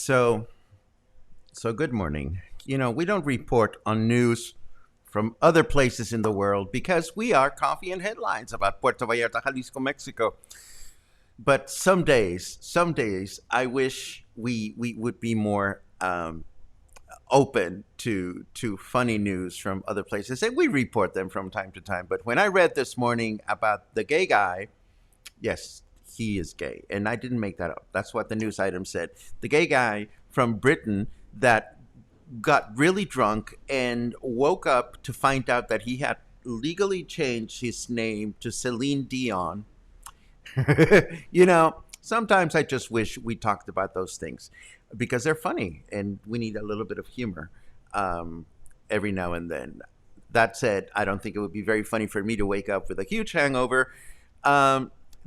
So, so good morning. We don't report on news from other places in the world because we are coffee and headlines about Puerto Vallarta, Jalisco, Mexico. But some days, I wish we would be more open to funny news from other places, and we report them from time to time. But when I read this morning about the gay guy, yes, he is gay. And I didn't make that up. That's what the news item said. The gay guy from Britain that got really drunk and woke up to find out that he had legally changed his name to Celine Dion. Sometimes I just wish we talked about those things because they're funny and we need a little bit of humor every now and then. That said, I don't think it would be very funny for me to wake up with a huge hangover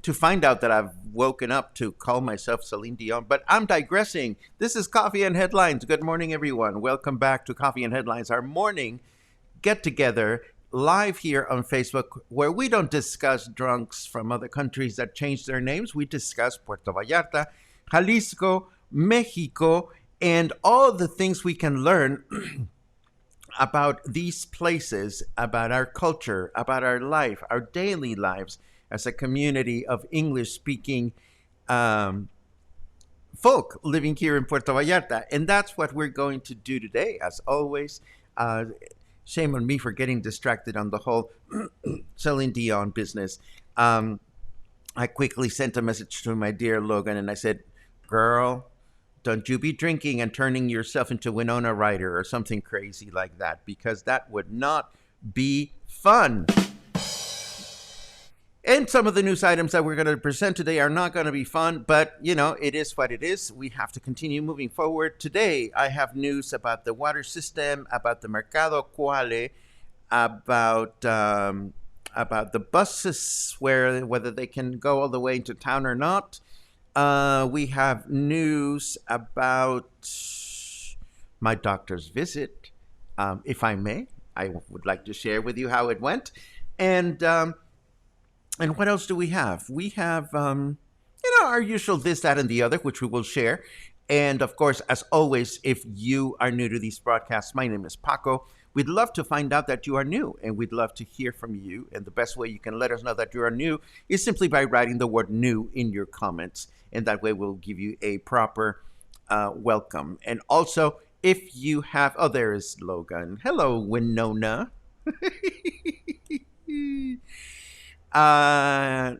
to find out that I've woken up to call myself Celine Dion. But I'm digressing. This is Coffee and Headlines. Good morning, everyone. Welcome back to Coffee and Headlines, our morning get-together live here on Facebook, where we don't discuss drunks from other countries that changed their names. We discuss Puerto Vallarta, Jalisco, Mexico, and all the things we can learn about these places, about our culture, about our life, our daily lives as a community of English-speaking folk living here in Puerto Vallarta. And that's what we're going to do today, as always. Shame on me for getting distracted on the whole Celine Dion business. I quickly sent a message to my dear Logan, and I said, girl, don't you be drinking and turning yourself into Winona Ryder or something crazy like that, because that would not be fun. And some of the news items that we're going to present today are not going to be fun, but, it is what it is. We have to continue moving forward. Today, I have news about the water system, about the Mercado Cuale, about the buses, whether they can go all the way into town or not. We have news about my doctor's visit. If I may, I would like to share with you how it went. And what else do we have? We have, our usual this, that, and the other, which we will share. And of course, as always, if you are new to these broadcasts, my name is Paco. We'd love to find out that you are new, and we'd love to hear from you. And the best way you can let us know that you are new is simply by writing the word new in your comments. And that way we'll give you a proper welcome. And also, if you have, there is Logan. Hello, Winona.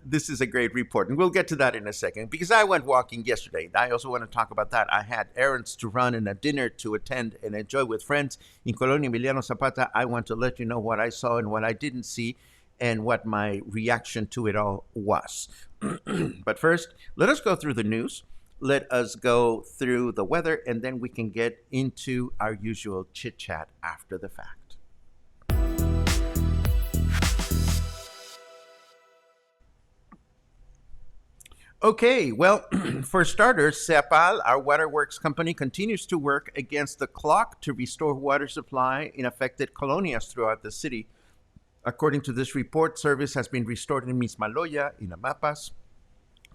This is a great report, and we'll get to that in a second because I went walking yesterday. I also want to talk about that. I had errands to run and a dinner to attend and enjoy with friends in Colonia Emiliano Zapata. I want to let you know what I saw and what I didn't see and what my reaction to it all was. But first, let us go through the news. Let us go through the weather, and then we can get into our usual chit-chat after the fact. Okay, well, for starters, SEAPAL, our waterworks company, continues to work against the clock to restore water supply in affected colonias throughout the city. According to this report, service has been restored in Mismaloya, Inamapas,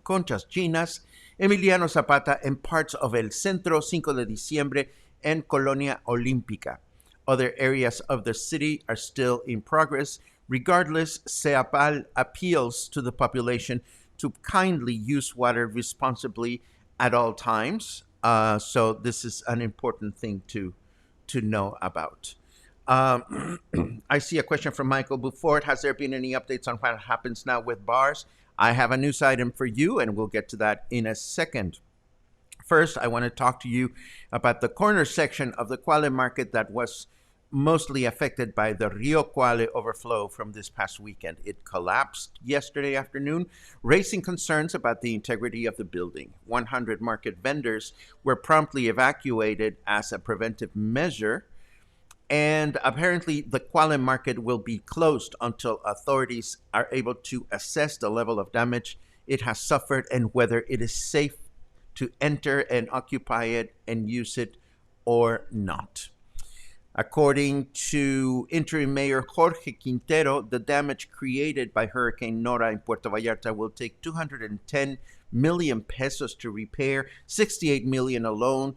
Conchas Chinas, Emiliano Zapata, and parts of El Centro, Cinco de Diciembre, and Colonia Olímpica. Other areas of the city are still in progress. Regardless, SEAPAL appeals to the population to kindly use water responsibly at all times. So this is an important thing to know about. I see a question from Michael Buford. Has there been any updates on what happens now with bars? I have a news item for you, and we'll get to that in a second. First, I want to talk to you about the corner section of the Cuale Market that was mostly affected by the Rio Cuale overflow from this past weekend. It collapsed yesterday afternoon, raising concerns about the integrity of the building. 100 market vendors were promptly evacuated as a preventive measure. And apparently, the Cuale Market will be closed until authorities are able to assess the level of damage it has suffered and whether it is safe to enter and occupy it and use it or not. According to interim mayor Jorge Quintero, the damage created by Hurricane Nora in Puerto Vallarta will take 210 million pesos to repair. 68 million alone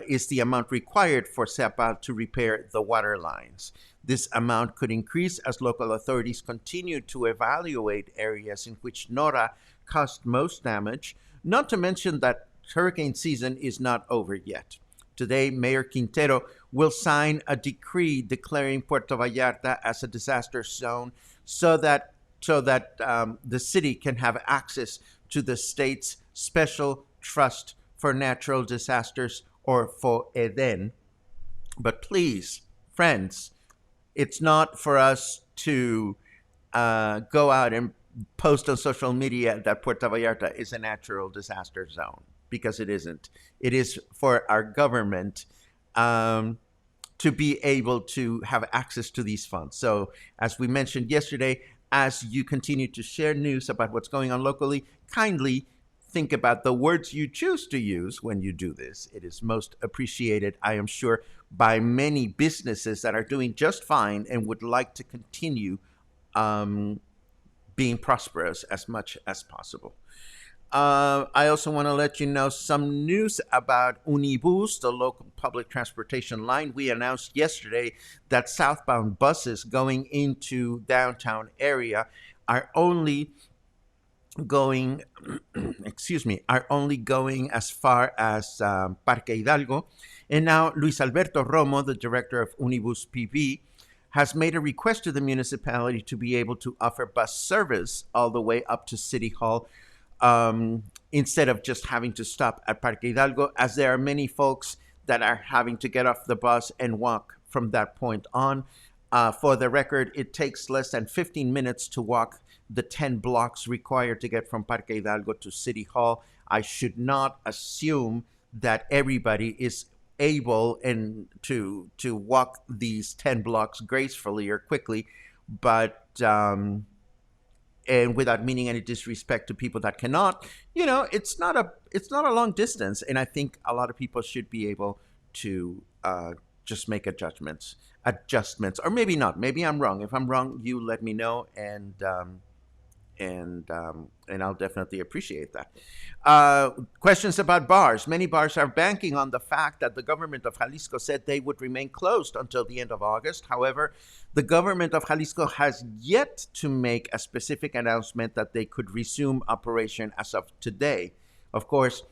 is the amount required for SEAPAL to repair the water lines. This amount could increase as local authorities continue to evaluate areas in which Nora caused most damage, not to mention that hurricane season is not over yet. Today, Mayor Quintero will sign a decree declaring Puerto Vallarta as a disaster zone so that the city can have access to the state's special trust for natural disasters, or for EDEN. But please, friends, it's not for us to go out and post on social media that Puerto Vallarta is a natural disaster zone, because it isn't. It is for our government to be able to have access to these funds. So, as we mentioned yesterday, as you continue to share news about what's going on locally, kindly think about the words you choose to use when you do this. It is most appreciated, I am sure, by many businesses that are doing just fine and would like to continue being prosperous as much as possible. I also want to let you know some news about Unibus, the local public transportation line. We announced yesterday that southbound buses going into downtown area are only going, are only going as far as Parque Hidalgo. And now Luis Alberto Romo, the director of Unibus PV, has made a request to the municipality to be able to offer bus service all the way up to City Hall, instead of just having to stop at Parque Hidalgo, as there are many folks that are having to get off the bus and walk from that point on. For the record, it takes less than 15 minutes to walk the 10 blocks required to get from Parque Hidalgo to City Hall. I should not assume that everybody is able to walk these 10 blocks gracefully or quickly, but and without meaning any disrespect to people that cannot, it's not a long distance, and I think a lot of people should be able to just make adjustments, or maybe not. Maybe I'm wrong. If I'm wrong, you let me know, and I'll definitely appreciate that. Questions about bars. Many bars are banking on the fact that the government of Jalisco said they would remain closed until the end of August. However, the government of Jalisco has yet to make a specific announcement that they could resume operation as of today. Of course,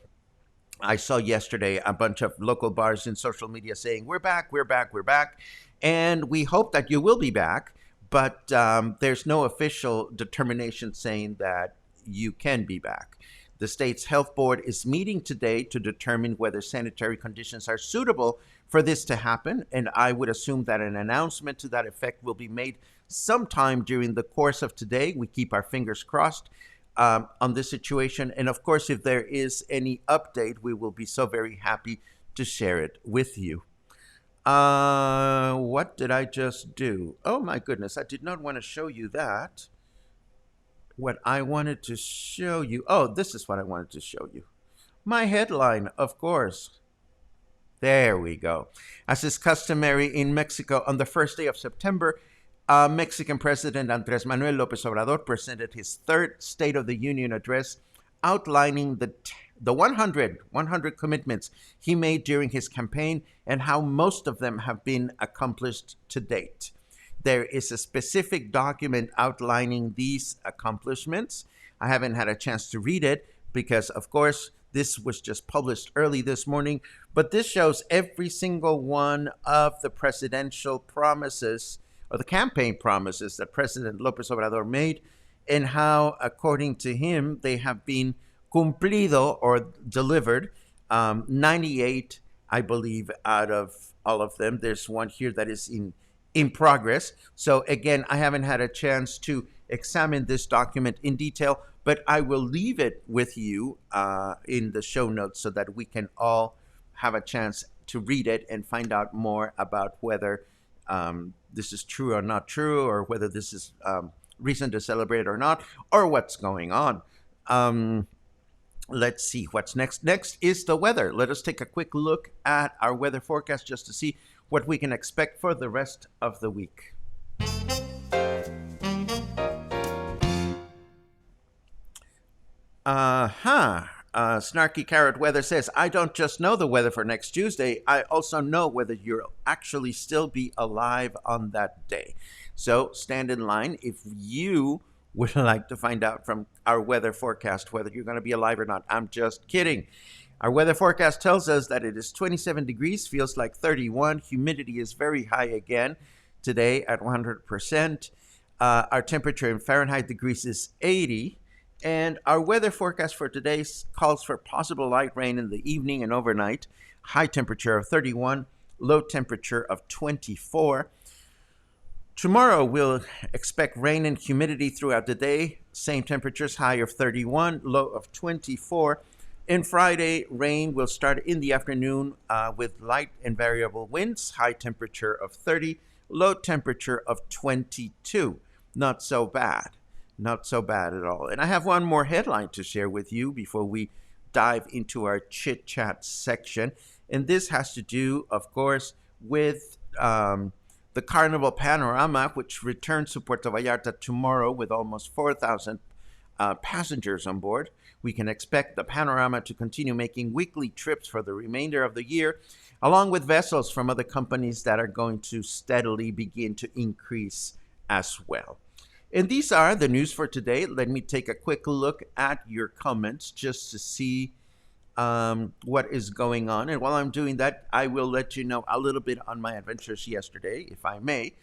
I saw yesterday a bunch of local bars in social media saying, we're back, we're back, we're back. And we hope that you will be back. But there's no official determination saying that you can be back. The state's health board is meeting today to determine whether sanitary conditions are suitable for this to happen, and I would assume that an announcement to that effect will be made sometime during the course of today. We keep our fingers crossed on this situation, and of course, if there is any update, we will be so very happy to share it with you. What did I just do? Oh my goodness, I did not want to show you that. what I wanted to show you. Oh, this is what I wanted to show you. My headline, of course. There we go. As is customary in Mexico, on the first day of September, Mexican President Andrés Manuel López Obrador presented his third State of the Union address, outlining the 100 commitments he made during his campaign and how most of them have been accomplished to date. There is a specific document outlining these accomplishments. I haven't had a chance to read it because, of course, this was just published early this morning, but this shows every single one of the presidential promises or the campaign promises that President López Obrador made and how, according to him, they have been cumplido or delivered. 98, I believe, out of all of them. There's one here that is in progress. So again, I haven't had a chance to examine this document in detail, but I will leave it with you in the show notes so that we can all have a chance to read it and find out more about whether this is true or not true, or whether this is reason to celebrate or not, or what's going on. Let's see what's next. Next is the weather. Let us take a quick look at our weather forecast just to see what we can expect for the rest of the week. Snarky Carrot Weather says, I don't just know the weather for next Tuesday, I also know whether you'll actually still be alive on that day. So stand in line if you would like to find out from our weather forecast whether you're going to be alive or not. I'm just kidding. Our weather forecast tells us that it is 27 degrees, feels like 31. Humidity is very high again today at 100%. Our temperature in Fahrenheit degrees is 80. And our weather forecast for today calls for possible light rain in the evening and overnight. High temperature of 31, low temperature of 24. Tomorrow we'll expect rain and humidity throughout the day. Same temperatures, high of 31, low of 24. And Friday, rain will start in the afternoon with light and variable winds. High temperature of 30, low temperature of 22. Not so bad. Not so bad at all. And I have one more headline to share with you before we dive into our chit chat section. And this has to do, of course, with the Carnival Panorama, which returns to Puerto Vallarta tomorrow with almost 4,000 passengers on board. We can expect the Panorama to continue making weekly trips for the remainder of the year, along with vessels from other companies that are going to steadily begin to increase as well. And these are the news for today. Let me take a quick look at your comments just to see what is going on. And while I'm doing that, I will let you know a little bit on my adventures yesterday, if I may.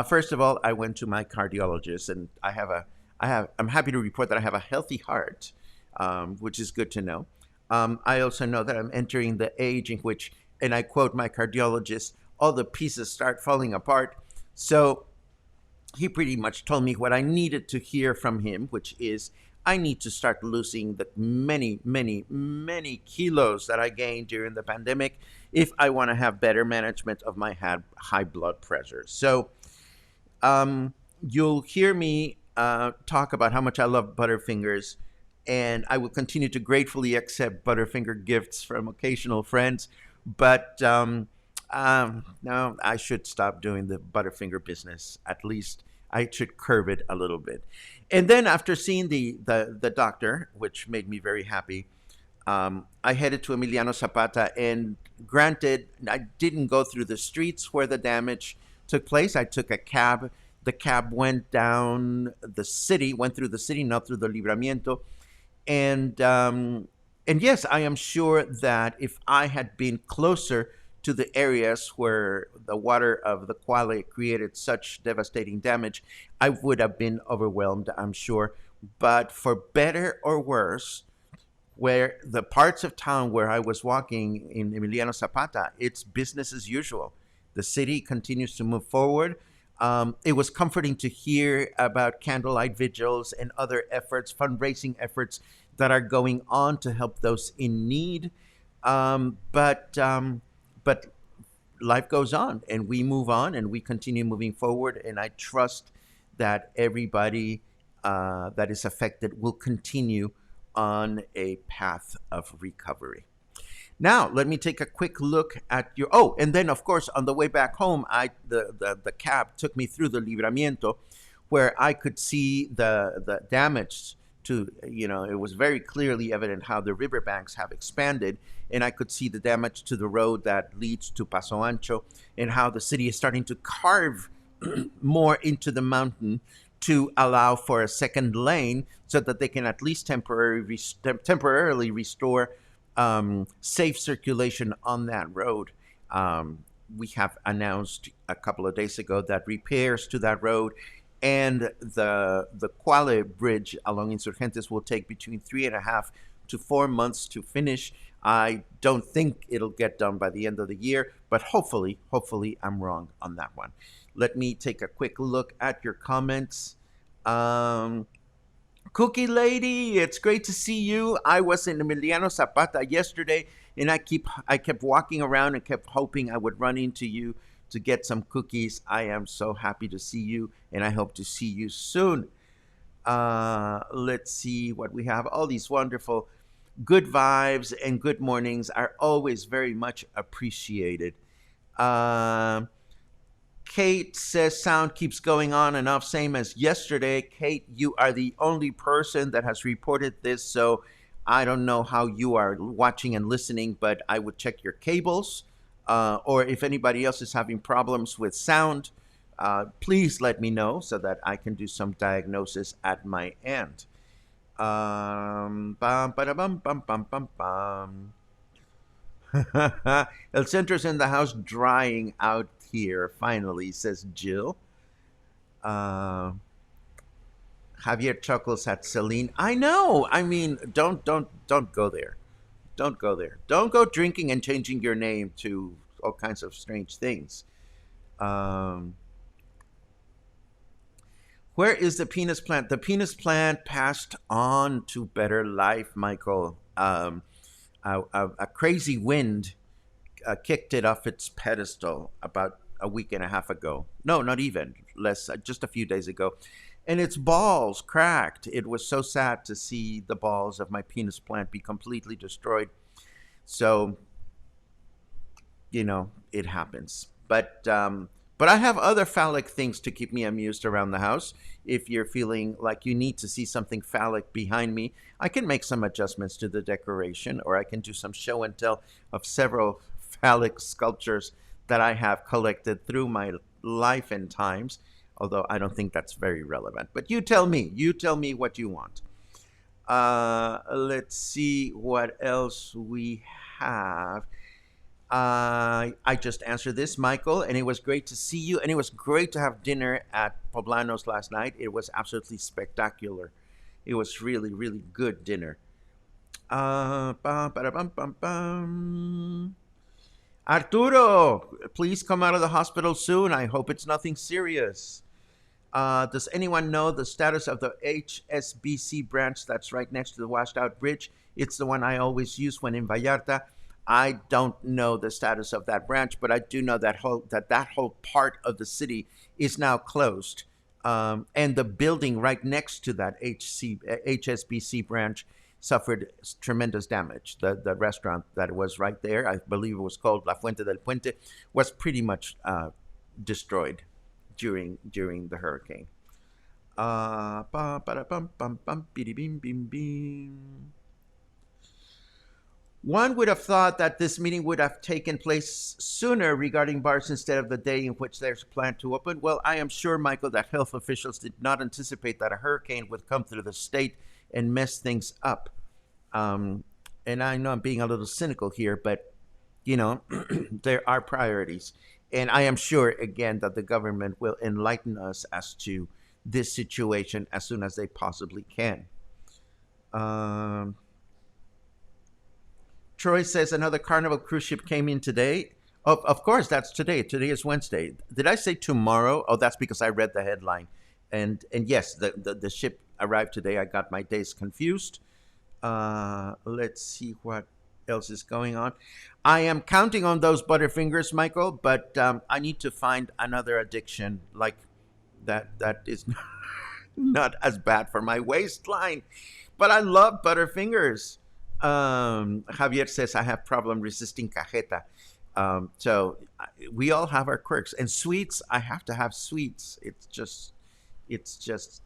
First of all, I went to my cardiologist, and I'm happy to report that I have a healthy heart, which is good to know. I also know that I'm entering the age in which, and I quote my cardiologist, all the pieces start falling apart. So he pretty much told me what I needed to hear from him, which is I need to start losing the many, many, many kilos that I gained during the pandemic if I want to have better management of my high blood pressure. So you'll hear me talk about how much I love Butterfingers, and I will continue to gratefully accept Butterfinger gifts from occasional friends. But no, I should stop doing the Butterfinger business. At least I should curb it a little bit. And then after seeing the doctor, which made me very happy, I headed to Emiliano Zapata. And granted, I didn't go through the streets where the damage took place. I took a cab. The cab went down the city, went through the city, not through the Libramiento. And yes, I am sure that if I had been closer to the areas where the water of the Cuale created such devastating damage, I would have been overwhelmed, I'm sure. But for better or worse, where the parts of town where I was walking in Emiliano Zapata, it's business as usual. The city continues to move forward. It was comforting to hear about candlelight vigils and other efforts, fundraising efforts that are going on to help those in need. But life goes on, and we move on, and we continue moving forward. And I trust that everybody that is affected will continue on a path of recovery. Now, let me take a quick look at your. Oh, and then of course, on the way back home, the cab took me through the Libramiento, where I could see the damage to. It was very clearly evident how the riverbanks have expanded, and I could see the damage to the road that leads to Paso Ancho, and how the city is starting to carve more into the mountain to allow for a second lane so that they can at least temporarily restore safe circulation on that road. We have announced a couple of days ago that repairs to that road and the Cuale Bridge along Insurgentes will take between 3.5 to 4 months to finish. I don't think it'll get done by the end of the year, but hopefully I'm wrong on that one. Let me take a quick look at your comments. Cookie Lady, it's great to see you. I was in Emiliano Zapata yesterday, and I kept walking around and kept hoping I would run into you to get some cookies. I am so happy to see you, and I hope to see you soon. Let's see what we have. All these wonderful good vibes and good mornings are always very much appreciated. Kate says sound keeps going on and off, same as yesterday. Kate, you are the only person that has reported this, so I don't know how you are watching and listening, but I would check your cables. Or if anybody else is having problems with sound, please let me know so that I can do some diagnosis at my end. Bum, ba-da-bum, bum, bum, bum, bum. El Centro's in the house drying out here, finally, says Jill. Javier chuckles at Celine. I know. I mean, don't go there. Don't go there. Don't go drinking and changing your name to all kinds of strange things. Where is the penis plant? The penis plant passed on to better life, Michael. A crazy wind kicked it off its pedestal about a week and a half ago. No, not even. Less, just a few days ago. And its balls cracked. It was so sad to see the balls of my penis plant be completely destroyed. So, it happens. But I have other phallic things to keep me amused around the house. If you're feeling like you need to see something phallic behind me, I can make some adjustments to the decoration, or I can do some show and tell of several phallic sculptures that I have collected through my life and times, although I don't think that's very relevant. But you tell me what you want. Let's see what else we have. I just answered this, Michael, and it was great to see you, and it was great to have dinner at Poblanos last night. It was absolutely spectacular. It was really, really good dinner. Arturo, please come out of the hospital soon. I hope it's nothing serious. Does anyone know the status of the HSBC branch that's right next to the washed out bridge? It's the one I always use when in Vallarta. I don't know the status of that branch, but I do know that whole part of the city is now closed. And the building right next to that HSBC branch suffered tremendous damage. The restaurant that was right there, I believe it was called La Fuente del Puente, was pretty much destroyed during the hurricane. One would have thought that this meeting would have taken place sooner regarding bars instead of the day in which there's planned to open. Well, I am sure, Michael, that health officials did not anticipate that a hurricane would come through the state and mess things up. And I know I'm being a little cynical here, but, there are priorities. And I am sure, again, that the government will enlighten us as to this situation as soon as they possibly can. Troy says another Carnival cruise ship came in today. Of course, that's today. Today is Wednesday. Did I say tomorrow? Oh, that's because I read the headline. And yes, the ship arrived today. I got my days confused. Let's see what else is going on. I am counting on those Butterfingers, Michael, but I need to find another addiction like that is not as bad for my waistline. But I love Butterfingers. Javier says I have problem resisting cajeta. So we all have our quirks. And sweets, I have to have sweets. It's just, it's just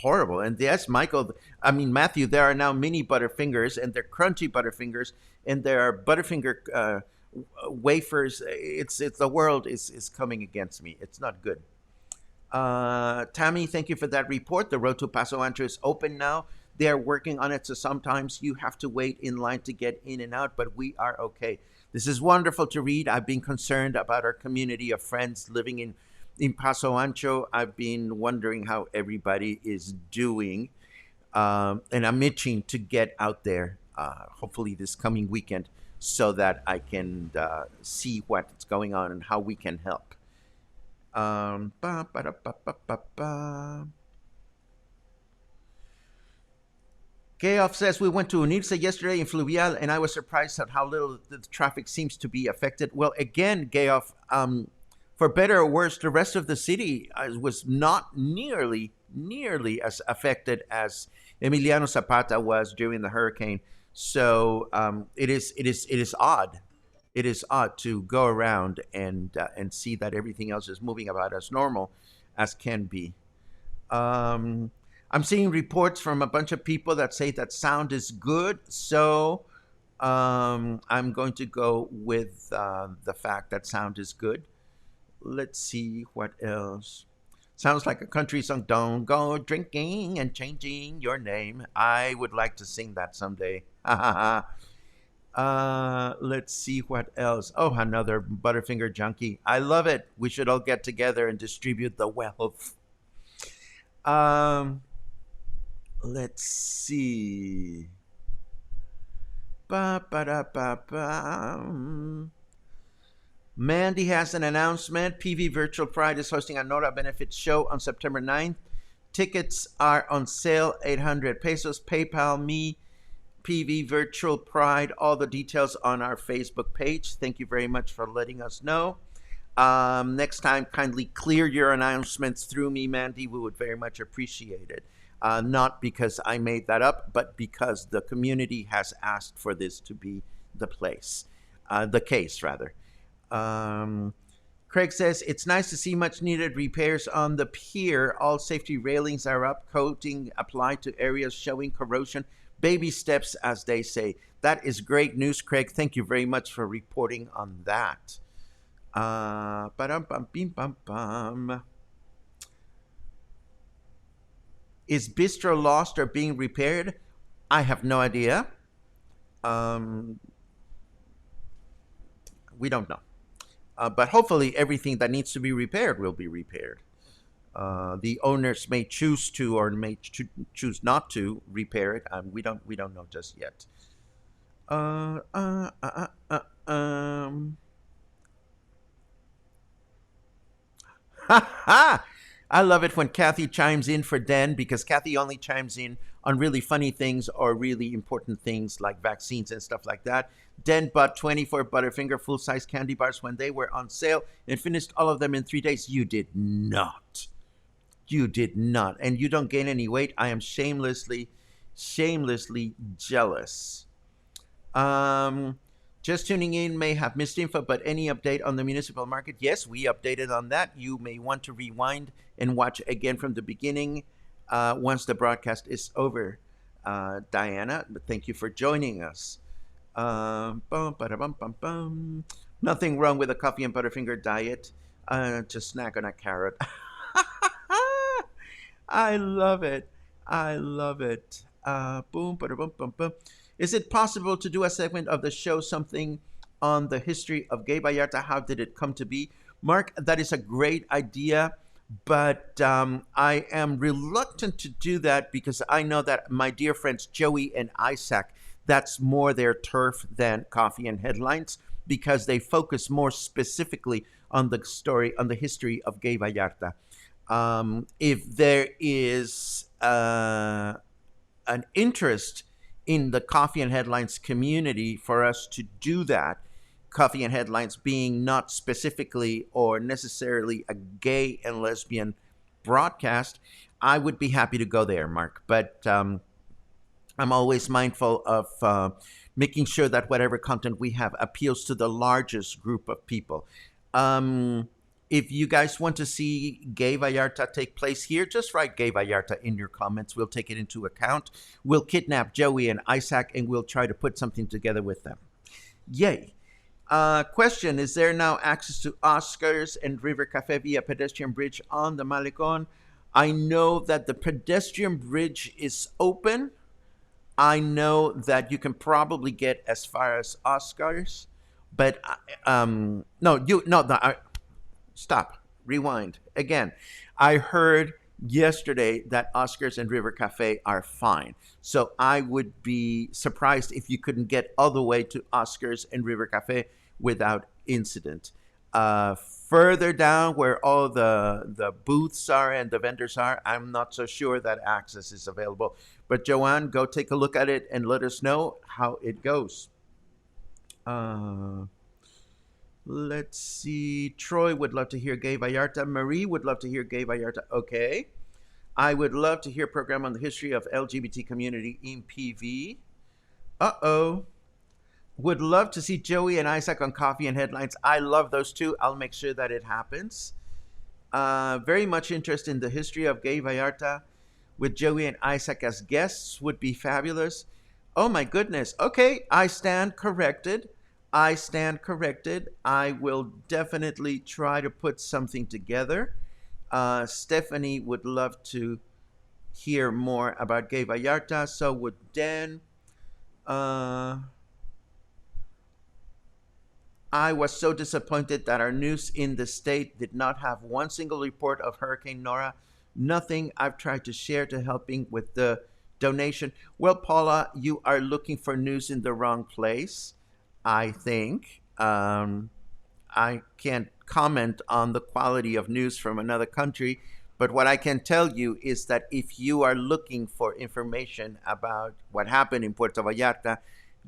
horrible. And yes, Michael, I mean Matthew, there are now mini Butterfingers, and they're crunchy Butterfingers, and there are Butterfinger wafers. It's the world is coming against me. It's not good. Tammy, thank you for that report. The road to Paso Ancho is open now. They are working on it, so sometimes you have to wait in line to get in and out, but we are okay. This is wonderful to read. I've been concerned about our community of friends living in Paso Ancho. I've been wondering how everybody is doing, and I'm itching to get out there, hopefully this coming weekend, so that I can see what's going on and how we can help. Ba, ba, da, ba, ba, ba, ba. Keoff says, we went to Unirse yesterday in Fluvial, and I was surprised at how little the traffic seems to be affected. Well, again, Keoff, for better or worse, the rest of the city was not nearly as affected as Emiliano Zapata was during the hurricane. So it is odd. It is odd to go around and see that everything else is moving about as normal as can be. I'm seeing reports from a bunch of people that say that sound is good, so I'm going to go with the fact that sound is good. Let's see what else. Sounds like a country song. Don't go drinking and changing your name. I would like to sing that someday. Let's see what else. Oh, another Butterfinger junkie. I love it. We should all get together and distribute the wealth. Let's see. Ba, ba, da, ba, ba. Mandy has an announcement. PV Virtual Pride is hosting a Nora benefit show on September 9th. Tickets are on sale, 800 pesos. PayPal me, PV Virtual Pride. All the details on our Facebook page. Thank you very much for letting us know. Next time, kindly clear your announcements through me, Mandy. We would very much appreciate it. Not because I made that up, but because the community has asked for this to be the case rather. Craig says, it's nice to see much needed repairs on the pier. All safety railings are up, coating applied to areas showing corrosion. Baby steps, as they say. That is great news, Craig. Thank you very much for reporting on that. Is Bistro Lost or being repaired? I have no idea. We don't know. But hopefully everything that needs to be repaired will be repaired. The owners may choose to or may choose not to repair it. We don't know just yet. I love it when Kathy chimes in for Den, because Kathy only chimes in on really funny things or really important things like vaccines and stuff like that. Den bought 24 Butterfinger full-size candy bars when they were on sale and finished all of them in 3 days. You did not. You did not. And you don't gain any weight. I am shamelessly jealous. Just tuning in may have missed info, but any update on the municipal market? Yes, we updated on that. You may want to rewind and watch again from the beginning once the broadcast is over, Diana. But thank you for joining us. Nothing wrong with a coffee and Butterfinger diet. Just snack on a carrot. I love it. I love it. Boom, boom, boom, boom. Is it possible to do a segment of the show, something on the history of Gay Vallarta? How did it come to be? Mark, that is a great idea, but I am reluctant to do that because I know that my dear friends Joey and Isaac, that's more their turf than Coffee and Headlines, because they focus more specifically on the story, on the history of Gay Vallarta. If there is an interest in the Coffee and Headlines community for us to do that, Coffee and Headlines being not specifically or necessarily a gay and lesbian broadcast, I would be happy to go there, Mark. But I'm always mindful of making sure that whatever content we have appeals to the largest group of people. Um, if you guys want to see Gay Vallarta take place here, just write Gay Vallarta in your comments. We'll take it into account. We'll kidnap Joey and Isaac and we'll try to put something together with them. Yay. Question, is there now access to Oscars and River Cafe via pedestrian bridge on the Malecon? I know that the pedestrian bridge is open. I know that you can probably get as far as Oscars, but no, stop, rewind again. I heard yesterday that Oscars and River Cafe are fine, so I would be surprised if you couldn't get all the way to Oscars and River Cafe without incident. Further down where all the booths are and the vendors are, I'm not so sure that access is available. But Joanne, go take a look at it and let us know how it goes. Let's see. Troy would love to hear Gay Vallarta. Marie would love to hear Gay Vallarta. Okay. I would love to hear a program on the history of LGBT community in PV. Uh-oh. Would love to see Joey and Isaac on Coffee and Headlines. I love those two. I'll make sure that it happens. Very much interest in the history of Gay Vallarta with Joey and Isaac as guests would be fabulous. Oh my goodness. Okay, I stand corrected. I stand corrected. I will definitely try to put something together. Stephanie would love to hear more about Gay Vallarta. So would Dan. I was so disappointed that our news in the state did not have one single report of Hurricane Nora. Nothing. I've tried to share to helping with the donation. Well, Paula, you are looking for news in the wrong place, I think. I can't comment on the quality of news from another country, but what I can tell you is that if you are looking for information about what happened in Puerto Vallarta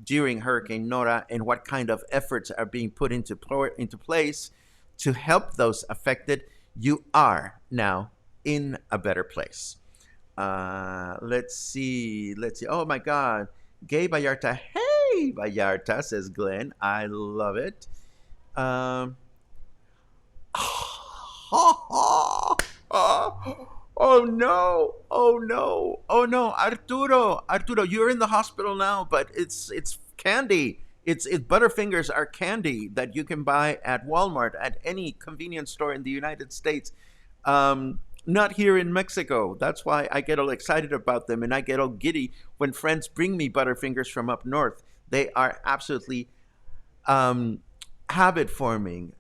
during Hurricane Nora and what kind of efforts are being put into place to help those affected, you are now in a better place. Let's see. Oh my God. Gay Vallarta. Hey, Vallarta, says Glenn. I love it. Oh no! Oh no! Oh no! Arturo, you're in the hospital now, but it's candy. It's Butterfingers are candy that you can buy at Walmart, at any convenience store in the United States. Not here in Mexico. That's why I get all excited about them and I get all giddy when friends bring me Butterfingers from up north. They are absolutely habit forming.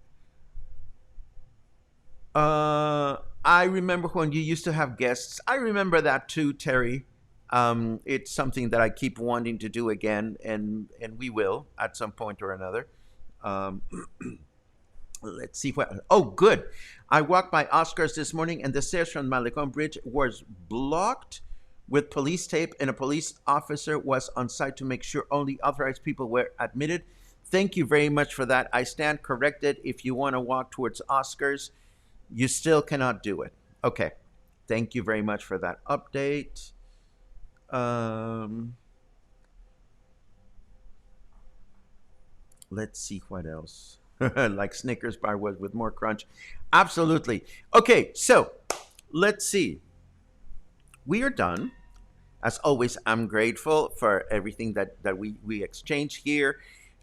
I remember when you used to have guests. I remember that too, Terry. It's something that I keep wanting to do again, and we will at some point or another. Let's see what. Oh, good. I walked by Oscars this morning, and the stairs from Malecon Bridge was blocked with police tape, and a police officer was on site to make sure only authorized people were admitted. Thank you very much for that. I stand corrected. If you want to walk towards Oscars, you still cannot do it. Okay. Thank you very much for that update. Let's see what else. Like Snickers bar was with more crunch. Absolutely. Okay, so let's see. We are done. As always, I'm grateful for everything that we exchange here.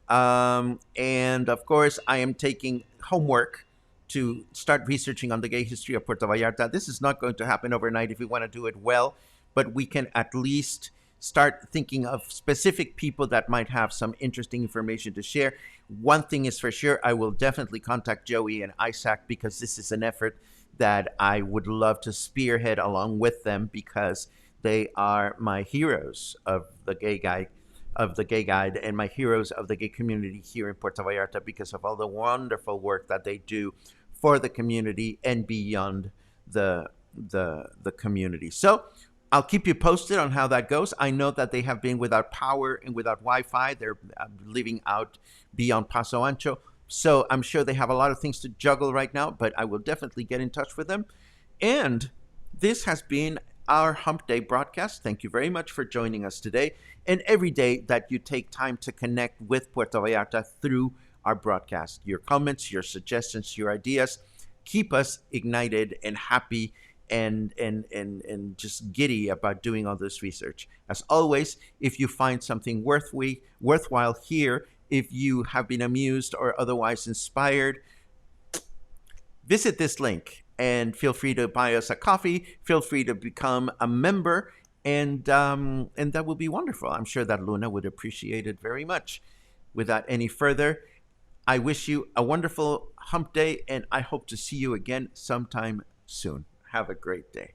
And of course, I am taking homework to start researching on the gay history of Puerto Vallarta. This is not going to happen overnight if we want to do it well, but we can at least start thinking of specific people that might have some interesting information to share. One thing is for sure, I will definitely contact Joey and Isaac because this is an effort that I would love to spearhead along with them because they are my heroes of the gay guide, and my heroes of the gay community here in Puerto Vallarta because of all the wonderful work that they do for the community and beyond the community. So I'll keep you posted on how that goes. I know that they have been without power and without Wi-Fi. They're living out beyond Paso Ancho. So I'm sure they have a lot of things to juggle right now, but I will definitely get in touch with them. And This has been our Hump Day broadcast. Thank you very much for joining us today and every day that you take time to connect with Puerto Vallarta through our broadcast. Your comments, your suggestions, your ideas keep us ignited and happy and just giddy about doing all this research. As always, if you find something worthwhile here, if you have been amused or otherwise inspired, visit this link and feel free to buy us a coffee. Feel free to become a member, and that will be wonderful. I'm sure that Luna would appreciate it very much. Without any further, I wish you a wonderful hump day, and I hope to see you again sometime soon. Have a great day.